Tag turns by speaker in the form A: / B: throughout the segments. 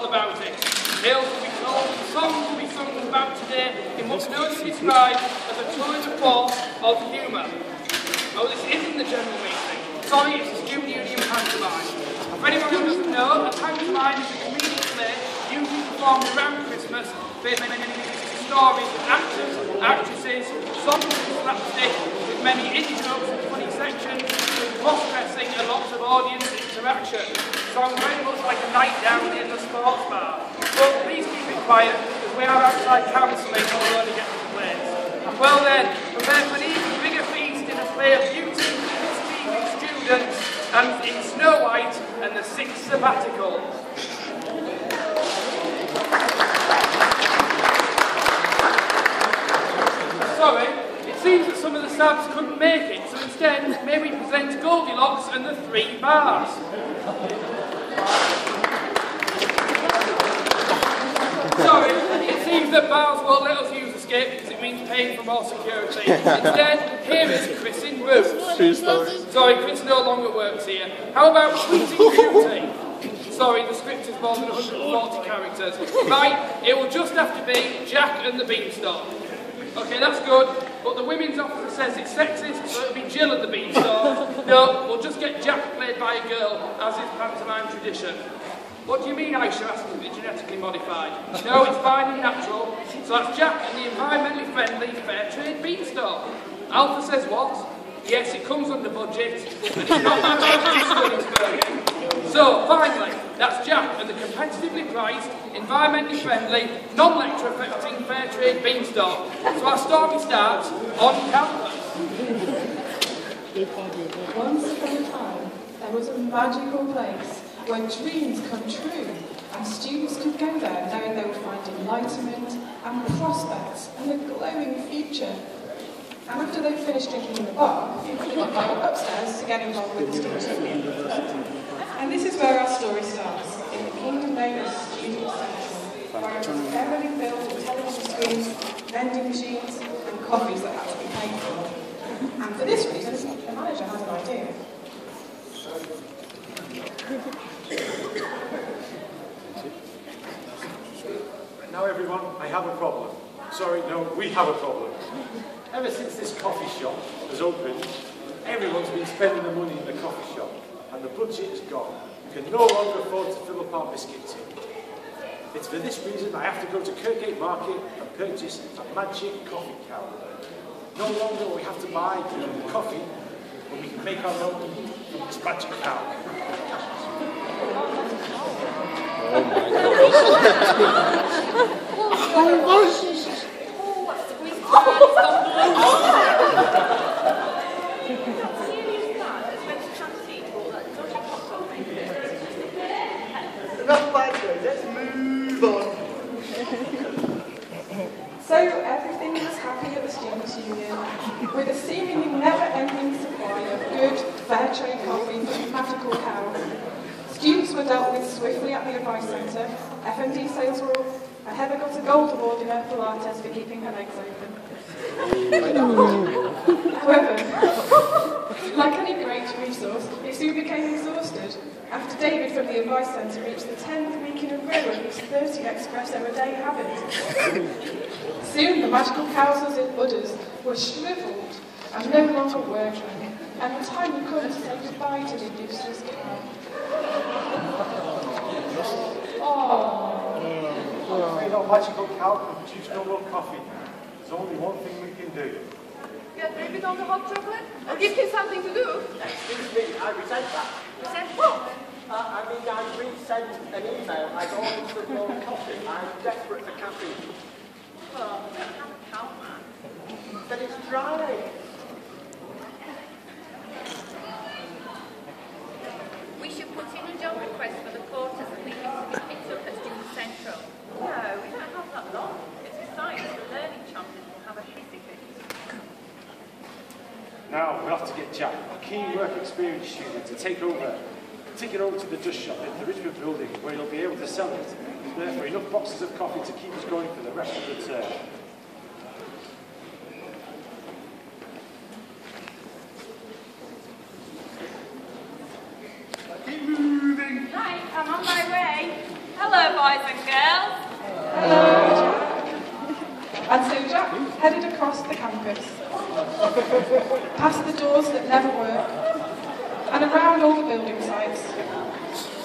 A: about it. Tales will be told, songs will be sung about today in what's known to be described as a tour de force of humour. Oh, this isn't the general meeting. Sorry, it's the Student Union Pantomime. For anyone who doesn't know, a pantomime is a comedic play usually performed around Christmas based on stories of actors, actresses, songs and slapstick, with many in-jokes and funny sections, cross-dressing and lots of audience interaction. Sounds very much like a night down in the sports bar. But please keep it quiet, as we are outside counselling and we'll only get to the place. Well then, prepare for an even bigger feast in a play of beauty, mischievous students, and in Snow White and the Sixth Sabbatical. Sorry, it seems that some of the Sabs couldn't make it, so instead, may we present Goldilocks and the Three Bars. Sorry, it seems that bars won't let us use escape because it means paying for more security. Instead, here is Chris in Roots.
B: True story.
A: Sorry, Chris no longer works here. How about Sweeting Beauty? Sorry, the script is more than 140 characters. Right, it will just have to be Jack and the Beanstalk. Okay, that's good, but the women's officer says it's sexist, so it'll be Jill and the Beanstalk. No, we'll just get Jack played by a girl, as is pantomime tradition. What do you mean, Aisha, asking to be genetically modified? No, it's fine and natural. So that's Jack and the environmentally friendly FairTrade Beanstalk. Alpha says what? Yes, it comes under budget, and it's not that So, finally, that's Jack and the competitively priced, environmentally friendly, non-lecture affecting FairTrade Beanstalk. So our story starts on campus.
C: Once upon a time, there was a magical place where dreams come true, and students could go there knowing they would find enlightenment and prospects and a glowing future. And after they'd finished drinking in the bar, they would go upstairs to get involved with the student union. And this is where our story starts, in the kingdom known as Student Central, where it was heavily filled with television screens, vending machines, and coffees that had to be paid for. And for this reason, the manager had an idea.
D: Now everyone, I have a problem. Sorry, no, we have a problem. Ever since this coffee shop has opened, everyone's been spending the money in the coffee shop, and the budget is gone. We can no longer afford to fill up our biscuit tin. It's for this reason I have to go to Kirkgate Market and purchase a magic coffee cow. No longer will we have to buy the coffee, but we can make our own from this magic cow.
B: Oh my God. Oh, what?
E: Enough backwards, let's move on.
C: So everything was happy at the Students' Union, with a seemingly never-ending supply of good, fair trade coffee from the magical cow. Students were dealt with swiftly at the Advice Centre, FMD sales were up, and Heather got a gold award in her Pilates for keeping her legs open. However, like any great resource, it soon became exhausted, after David from the Advice Centre reached the 10th week in a row of his 30 espresso a day habit. Soon the magical cows and udders were shrivelled and no longer working, and the time had come to say goodbye to the useless cow.
D: I'm afraid our magical cow can produce no more coffee. There's only one thing we can do.
F: Get David on the hot chocolate? Or give him something to do?
E: Excuse me, I resent that.
F: Resent what?
E: I resent an email. I ordered some more coffee. I'm desperate for caffeine.
F: Well, we don't have a cow, man.
E: But it's dry.
F: We should put in a job request for the porters and leave it to be picked up at Student Central. No, we don't have that long. It's exciting. The learning champions will have a hissy fit.
D: Now we'll have to get Jack, a keen work experience student, to take it over to the dust shop in the Richmond building, where he'll be able to sell it. Therefore, enough boxes of coffee to keep us going for the rest of the term.
F: Right, I'm on my way. Hello, boys and girls.
C: And so Jack headed across the campus, past the doors that never work, and around all the building sites,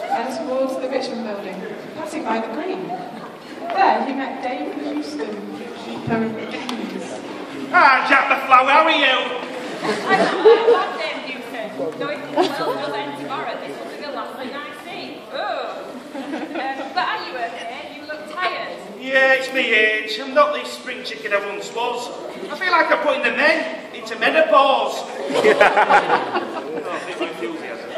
C: and towards the Richmond building, passing by the Green. There he met Dave Houston, keeper of the beans.
G: Ah, Jack the Flower, how are you?
F: I love Dave Houston. Though if the world does end tomorrow, this will be the last thing I see. Oh. But are you okay? You look tired.
G: Yeah, it's me age. I'm not the spring chicken I once was. I feel like I'm putting the men into menopause. Oh, my enthusiasm.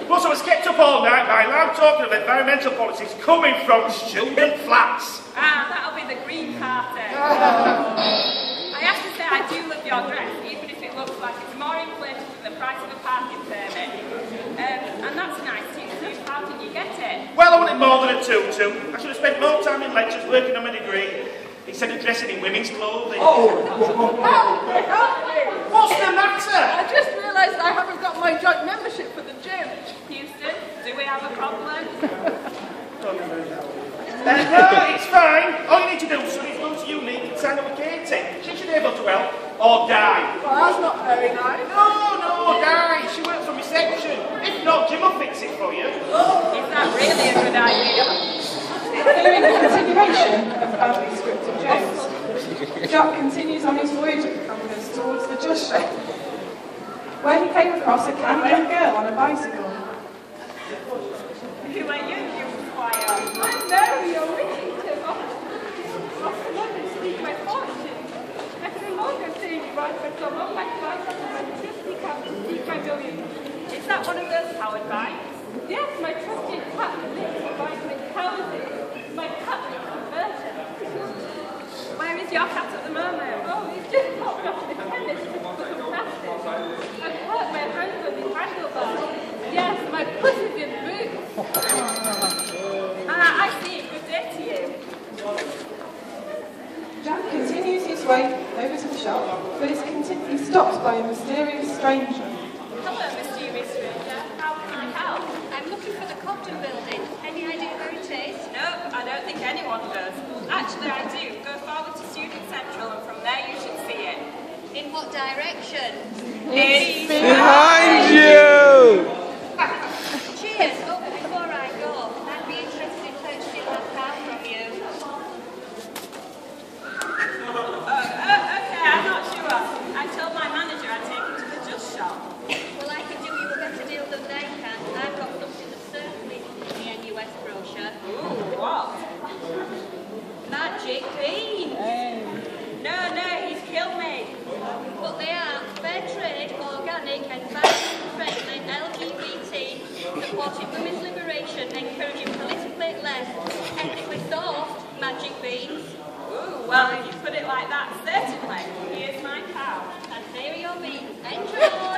G: Plus, I was kept up all night by loud talking of environmental policies coming from student flats.
F: Ah, that'll be the Green Party. I have to say, I do love your dress, even if it looks like it's more inflated than the price of a parking permit. And that's nice too. How did you get it?
G: Well, I wanted more than a tutu. I should have spent more time in lectures working on my degree instead of dressing in women's clothing.
H: Oh!
G: What's the matter?
H: I just realised I haven't got my joint membership for the gym.
F: Houston, do we have a problem?
G: No, it's fine. All you need to do is go to uni and sign up with Katie. She should be able to help. Or die.
H: Well, that's not very nice.
G: No, die. She works for reception. If not, Jim will fix it for you.
F: Is that really a good idea?
C: Following the continuation of badly scripted jokes, Jack continues on his voyage at the campus towards the Just Shop, where he came across a Canadian girl on a bicycle.
F: Who are you squire?
H: I'm Mary, you're Whittington. Speak my fortune. I can no longer say right, but some of my clients have trusty come to seek my million.
F: Is that one of those powered bikes?
H: Yes, my trusted cat lives by my houses. My cat is converted.
F: Where is your cat at the moment?
H: Oh, he's just popped off to the chemist for some plastic. I've hurt my hands on the handlebars. Yes, my puss is in boots.
F: Ah, I see. Good day to you.
C: Jack continues his way over to the shop, but is stopped by a mysterious stranger.
F: Hello, mysterious stranger. How can I help?
I: I'm looking for the Coulton building. Any idea where it is?
F: No, I don't think anyone does. Actually, I do. Go forward to Student Central, and from there you should see it.
I: In what direction?
F: It's
B: Behind you!
I: Cheers! Oh, but before I go, I'd be interested in purchasing that car from you.
F: Okay, I'm not sure. I told my manager I'd take him to the Just Shop.
I: Well, I can do you a better deal than they can. I've got something that's certainly in the NUS brochure.
F: Ooh, what?
I: Magic beans!
F: No, he's killed me.
I: But they are FairTrade, organic, environment-friendly, LGBT, supporting women's liberation, encouraging politically left, ethically sourced magic beans.
F: Ooh, well, if you put it like that, certainly. Here's my cow.
I: And here are your beans. Enjoy!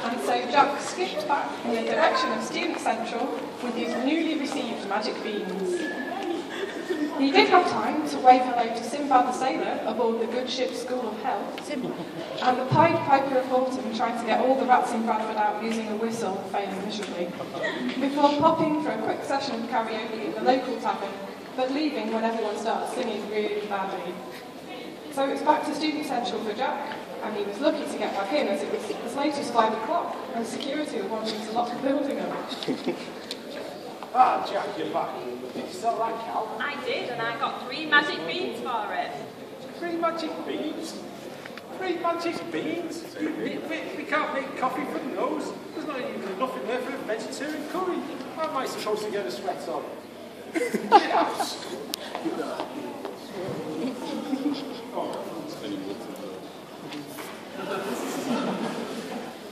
C: And so Jack skipped back in the direction of Student Central with his newly received magic beans. He did have time to wave hello to Sinbad the Sailor aboard the good ship School of Health, and the Pied Piper of Horton trying to get all the rats in Bradford out using a whistle, failing miserably, before popping for a quick session of karaoke at the local tavern, but leaving when everyone starts singing really badly. So it's back to Student Central for Jack, and he was lucky to get back in as it was as late as 5 o'clock, and security were wanting to lock the building up.
D: Ah, Jack, you're back. Did you sell that cow?
F: I did, and I got 3 magic beans for it.
D: 3 magic beans? 3 magic beans? We can't make coffee from those. There's not even nothing there for a vegetarian curry. How am I supposed to get a sweat on? Get out!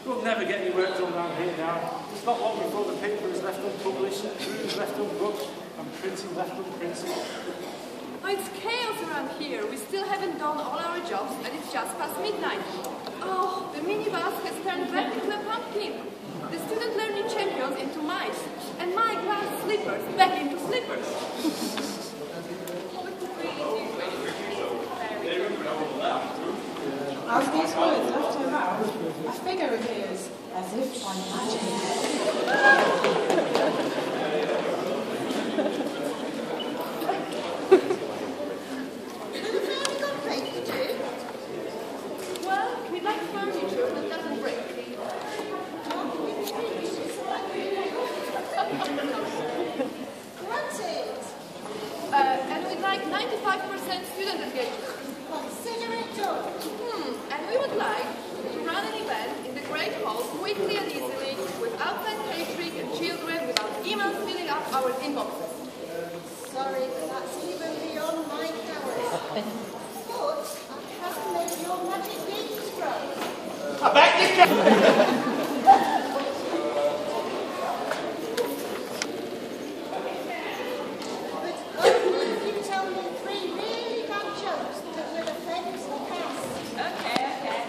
D: We'll never get any work done around here now. It's not long before the paper is left unpublished, food is left unbooked, and printing left unprinted.
H: Oh, it's chaos around here. We still haven't done all our jobs, and it's just past midnight. Oh, the minibus has turned back into a pumpkin. The student learning champions into mice, and my glass slippers back into slippers.
C: As these words left her mouth, a figure appears, as if by magic.
H: in boxes.
I: Sorry, but that's even beyond my powers. But I can make your magic beans grow.
G: I bet you can.
I: But only if you tell me 3 really bad jokes that will offend the cast.
F: Okay.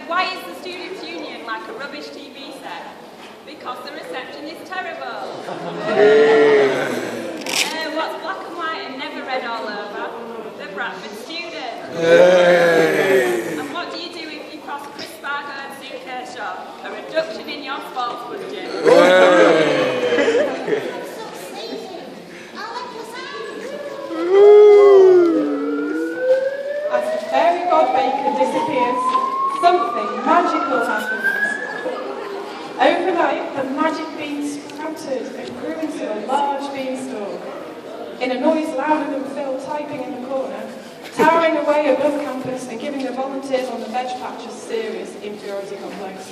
F: Why is the Students' Union like a rubbish TV set? Because the reception is terrible. What's black and white and never read all over? The Bradford Student. And what do you do if you cross Chris Barker and Sue Kershaw? A reduction in your sports budget.
I: Succeeding. Alakazam.
C: As the fairy god Bacon disappears, something magical happens. Overnight, the magic bean sprouted and grew into a large beanstalk. In a noise louder than Phil typing in the corner, towering away above campus and giving the volunteers on the veg patch a serious inferiority complex.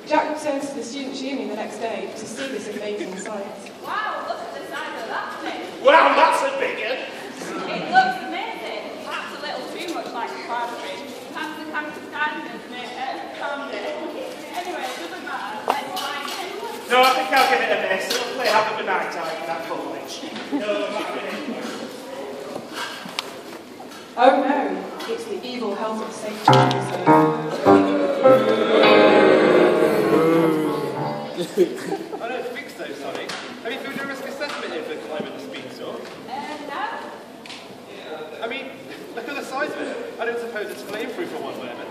C: Jack returned to the Students' Union the next day to see this amazing sight.
F: Wow, look at the size of that thing.
G: Well, that's a big one.
F: It looks amazing. Perhaps a little too much like a partridge. Perhaps the campus standards make it calm down. Anyway, it doesn't matter. Let's find it.
G: No, I think I'll give it a miss. It'll play Have a Good Night Time in that foliage. No, not really.
C: Oh no, it's the evil health and safety officer.
J: I don't think so, Sonny. Have you filled a risk assessment in for climbing the beanstalk?
F: No.
J: I mean, look at the size of it. I don't suppose it's flame-proof or one moment.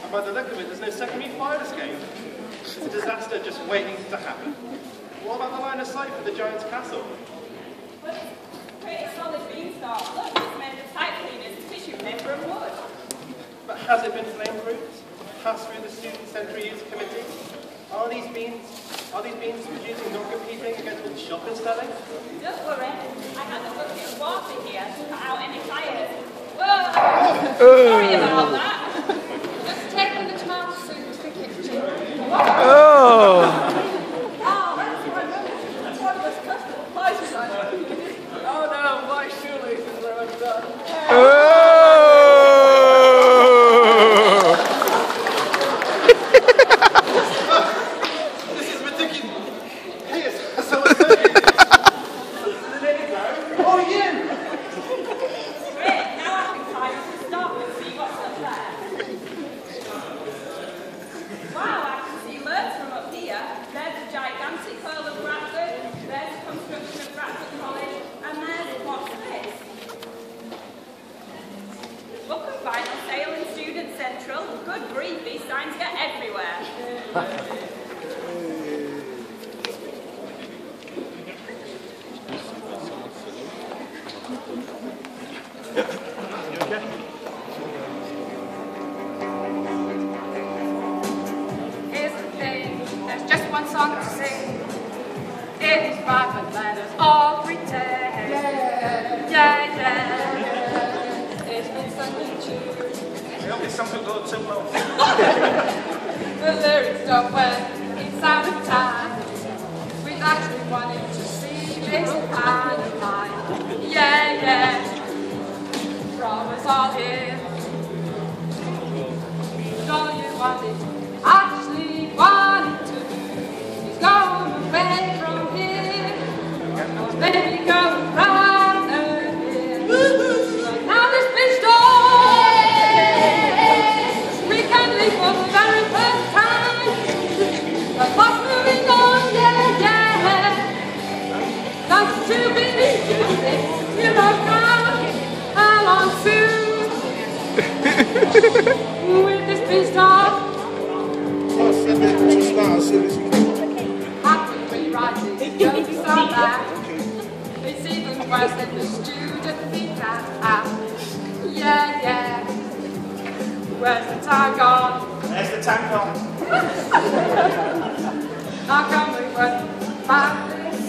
J: And by the look of it, there's no secondary fire escape. It's a disaster just waiting to happen. What about the line of sight for the giant's castle?
F: But it's pretty solid beanstalk. Look, it's made of pipe cleaners, tissue paper and wood.
J: But has it been flame-proofed? Passed through the Student Central Use Committee? Are these beans producing non-competing against what the shop is selling?
F: Don't worry, I had a bucket of water here to put out any fires. Whoa! Sorry about that.
H: Just take them the tomato soup to the kitchen.
B: Oh!
H: That's one of us custard pies tonight.
A: Oh no, my shoelaces are undone.
J: This is ridiculous. Hey, it's so unfair. Oh, you!
F: Great, now I can climb up the stop and see what's up there. Wow, I can see loads from up here. There's a gigantic hole of Bradford, there's the construction of Bradford College, and there's what's this? Book and final sale in Student Central. Good grief, these signs get everywhere.
H: Here's the thing, there's just one song to sing. It is Bradford letters all pretend. Yeah. It's been sung in tune.
G: I hope it's something a little too low.
H: The lyrics don't work, it's out of time. We actually wanted to see this pantomime. Yeah. From us all here. All you wanted, actually wanted to do is go away from here. Maybe go right here. But now this bitch door, we can leave for the very first time. But what's moving on, yeah. Not to be music, you know now, along soon. With this beanstalk, how can we write these jokes so bad? It's even worse than the student think can have. Yeah. Where's the time gone?
G: There's the tank on.
H: How come we went like this?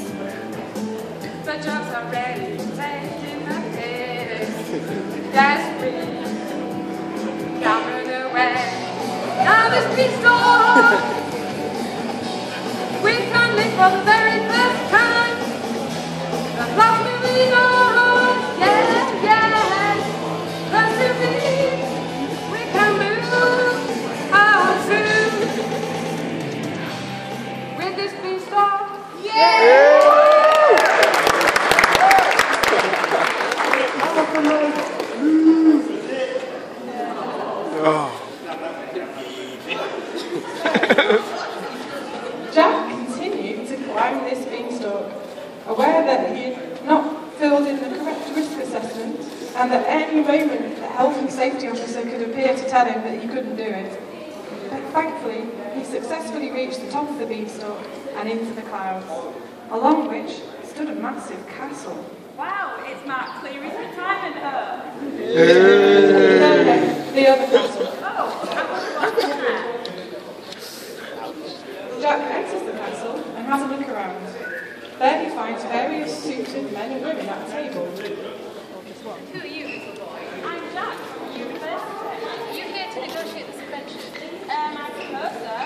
H: The jokes are ready, taking the piss. Yes, we run away. Now this beanstalk, we can live for the very first time.
C: Jack continued to climb this beanstalk, aware that he had not filled in the correct risk assessment and that any moment the health and safety officer could appear to tell him that he couldn't do it. But thankfully, he successfully reached the top of the beanstalk and into the clouds, along which stood a massive castle.
F: Wow, it's Mark Cleary's retirement home.
C: No, the other castle.
F: Oh, I wonder what's there.
C: Jack enters the castle and has a look around. There he finds various suited men and women at a table.
F: Who are you, little boy? I'm Jack from the university.
H: Are you here to negotiate the subvention?
F: I suppose so.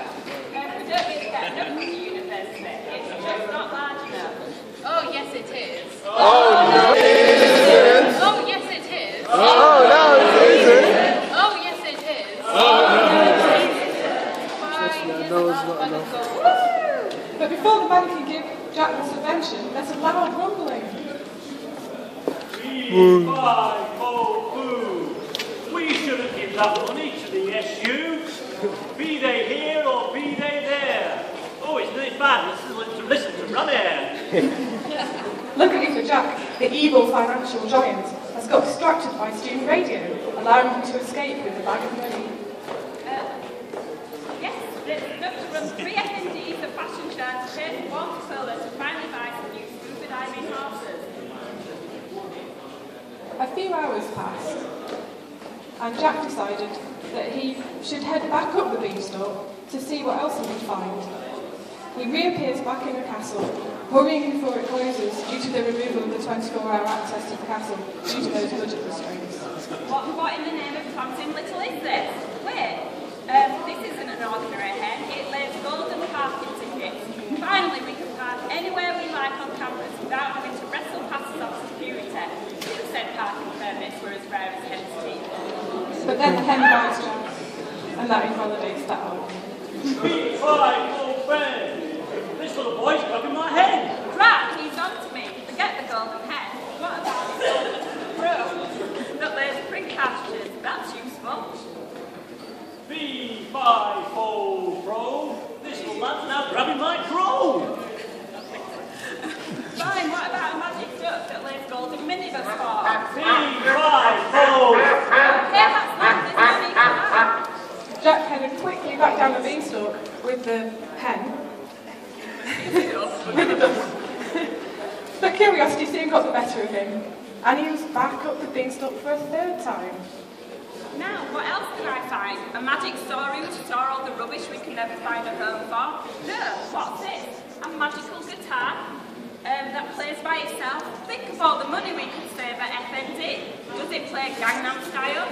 F: We don't really get enough from the university. It's just not large enough.
H: Oh, yes it is.
B: Oh, no, it isn't.
H: Oh, yes it is.
B: Oh, no, it isn't.
H: Oh, yes it is.
B: Oh, no.
H: Why,
B: No, it's not enough.
C: But before the man can give Jack the subvention, there's a loud rumbling.
G: We shouldn't give that money to the SU, be they here or be they there. Oh, isn't it fun to listen to run air?
C: Luckily for Jack, the evil financial giant has got distracted by student radio, allowing him to escape with the bag of money.
F: Yes, there's enough to run 3 attendees of fashion shows to pay for 1 furlough to finally buy some new stupid diving horses.
C: A few hours passed, and Jack decided that he should head back up the beanstalk to see what else he could find. He reappears back in the castle, hurrying before it closes due to the removal of the 24-hour access to the castle due to those budget restraints.
F: What in the name of Tom's in Little is this? Wait, this isn't an ordinary hen. It lays golden parking tickets. Finally, we can park anywhere we like on campus without having to wrestle passes off security. Who said parking permits were as rare as hen's teeth?
C: But then the hen bites Jack, and that invalidates that hope.
G: Be quiet, old friend. This little boy's grabbing my head.
F: Drat, he's on to me. Forget the golden hen. What about the golden crow that lays print cartridges? That's useful.
G: B5 pro. This little lad's now grabbing my crow.
F: Fine, what about a magic duck that lays golden minibus for?
G: B5 pro.
F: Okay, that's not this money.
C: Jack headed quickly back down the beanstalk with the hen. But curiosity soon got the better of him, and he was back up the beanstalk for a 3rd time.
F: Now, what else can I find? A magic story to store all the rubbish we can never find a home for? No, what's this? A magical guitar that plays by itself. Think of all the money we could save at FND. Does it play Gangnam Style?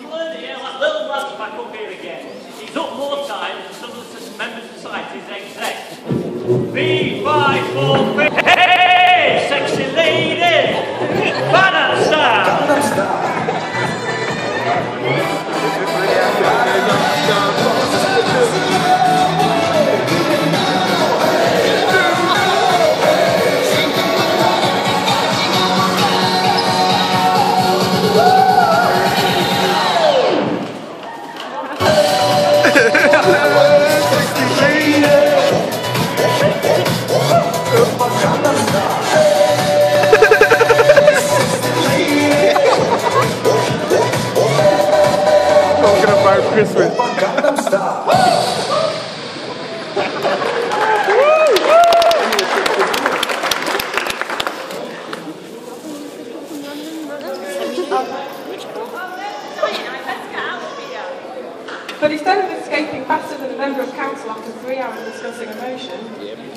G: Bloody hell, that little lad's back up here again. He's up more time than some of the member society's execs. B5 Hey, sexy lady! Banner style!
B: Christmas.
C: But instead of escaping faster than a member of council after 3 hours discussing a motion,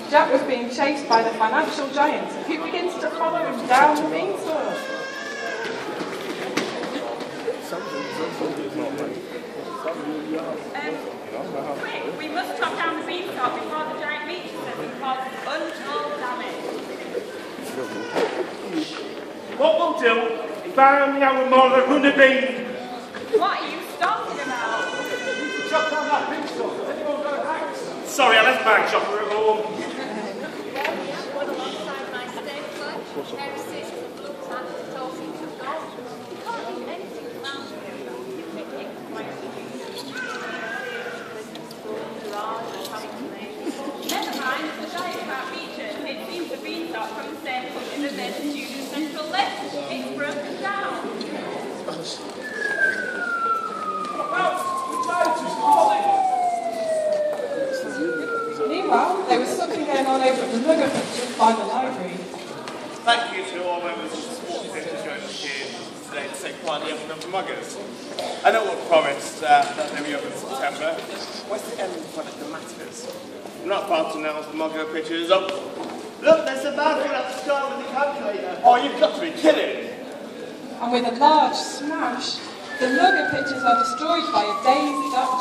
C: Jack was being chased by the financial giant, who begins to follow him down the beanstalk.
F: Quick, we must chop down the beanstalk before the giant reaches us and cause untold damage.
G: What we'll do, if I only have more than 100 beans.
F: What are you talking about?
D: Chop down that beanstalk. Has anyone got an axe?
G: Sorry, I left my chopper at home.
K: finally opened up for muggers. I know what promised that they'll be open in September. What's the end product that matters? I'm not about to announce the mugger pictures up.
E: Look, there's a man at the start with the calculator.
K: Oh, you've got to be kidding!
C: And with a large smash, the mugger pictures are destroyed by a dazed Dr.